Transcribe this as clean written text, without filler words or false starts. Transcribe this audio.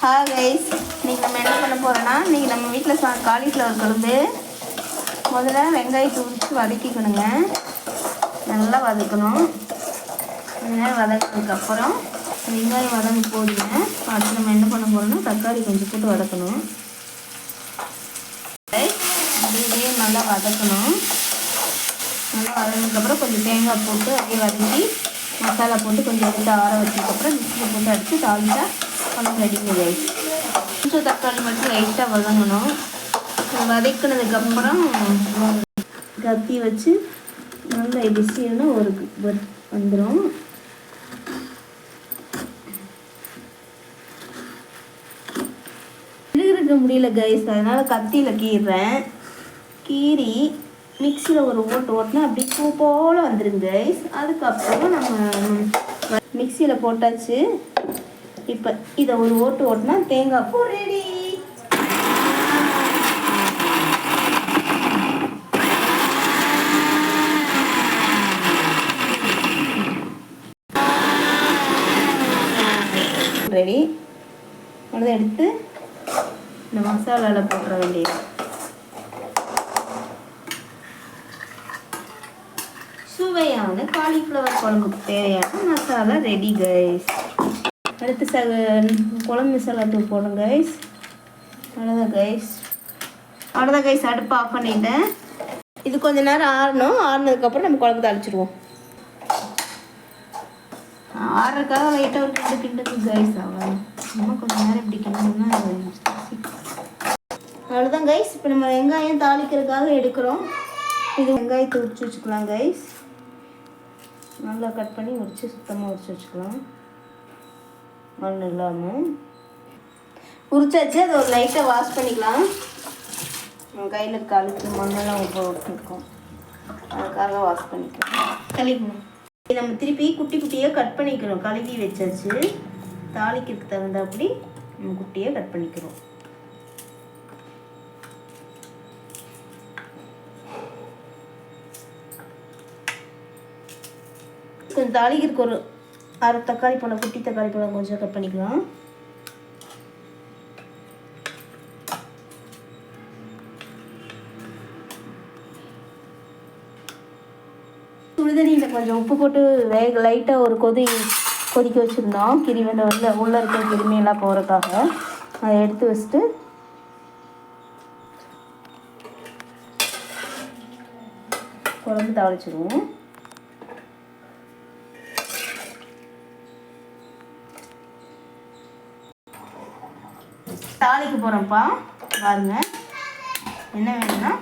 Hi guys, இன்றைக்கி நம்ம என்ன பண்ண போகிறோன்னா, இன்றைக்கி நம்ம வீட்டில் காலிஃப்ளவர் குழம்பு. முதல்ல வெங்காயத்தை உரித்து வதக்கிக்கணுங்க. நல்லா வதக்கணும். கொஞ்ச நேரம் வதக்கினதுக்கப்புறம் வெங்காயம் வதங்க போடுங்க. அடுத்து நம்ம என்ன பண்ண போகிறோம்னா, தக்காளி கொஞ்சம் போட்டு வதக்கணும். அப்படியே நல்லா வதக்கணும். நல்லா வதங்கினதுக்கப்புறம் கொஞ்சம் தேங்காய் போட்டு அப்படியே வதக்கி மசாலா போட்டு கொஞ்சம் எடுத்து ஆற வச்சதுக்கப்புறம் மிக்ஸியில் போட்டு அடித்து தாளிச்சா குழம்பு ரெடிங்க கைஸ். கொஞ்சம் தக்காளி மட்டும் லைட்டாக வதங்கணும். வதக்கினதுக்கப்புறம் கத்தி வச்சு நல்லா டிசின்னா ஒரு வந்துடும். இருக்க முடியல கைஸ், அதனால் கத்தியில் கீறுறேன். கீறி மிக்ஸியில் ஒரு ஓட்டுனா அப்படி பூ போல் வந்துடுங்க கைஸ். அதுக்கப்புறம் நம்ம மிக்ஸியில் போட்டாச்சு. இப்போ இதை ஒரு ஓட்டுனா தேங்காய் பூ ரெடி. ரெடி. அதை எடுத்து இந்த மசாலாவில் போட்டுற வேண்டியது. சுவையான காலிஃப்ளவர் குழம்புக்கு தேவையான மசாலா ரெடி கைஸ். அடுத்து குழம்பு மசாலா தூள் போடுங்க கைஸ். அவ்வளோதான் கைஸ். அடுப்பு ஆஃப் பண்ணிட்டேன். இது கொஞ்சம் நேரம் ஆறணும். ஆறுனதுக்கப்புறம் நம்ம குழம்பு தாளிச்சிடுவோம். ஆறுறதுக்காக லைட்டாக ஒரு கிண்டுக்கு கைஸ். அவ்வளோ நம்ம கொஞ்சம் நேரம் இப்படி கிண்டோம்னா அவ்வளோதான் கைஸ். இப்போ நம்ம வெங்காயம் தாளிக்கிறதுக்காக எடுக்கிறோம். இது வெங்காயத்தை உரிச்சு வச்சுக்கலாம் கைஸ். நல்லா கட் பண்ணி உரிச்சு சுத்தமாக உரிச்சு வச்சுக்கலாம். மண் இல்லாமல் உரிச்சாச்சு. அதை ஒரு லைட்டாக வாஷ் பண்ணிக்கலாம். நம்ம கையில் இருக்க அழுக்கு மண்ணெல்லாம் விட்டுருக்கோம், அதுக்காக வாஷ் பண்ணிக்கலாம். கழுவிக்கணும். நம்ம திருப்பி குட்டி குட்டியாக கட் பண்ணிக்கிறோம். கழுவி வச்சாச்சு. தாளிக்கிறதுக்கு தகுந்தாப்படி நம்ம குட்டியாக கட் பண்ணிக்கிறோம். கொஞ்சம் தாளிக்கிறதுக்கு ஒரு 6 தக்காளி பழம், குட்டி தக்காளி பழம் கொஞ்சம் கட் பண்ணிக்கலாம். சுடுதண்ணியில் கொஞ்சம் உப்பு போட்டு லைட்டாக ஒரு கொதிக்க வச்சுருந்தோம். உள்ளே இருக்கிற கிருமியெல்லாம் போகிறதுக்காக அதை எடுத்து வச்சுட்டு குழம்பு தாளிச்சிடுவோம். தாளிக்க போகிறோம்ப்பா. பாருங்க என்ன வேணும்னா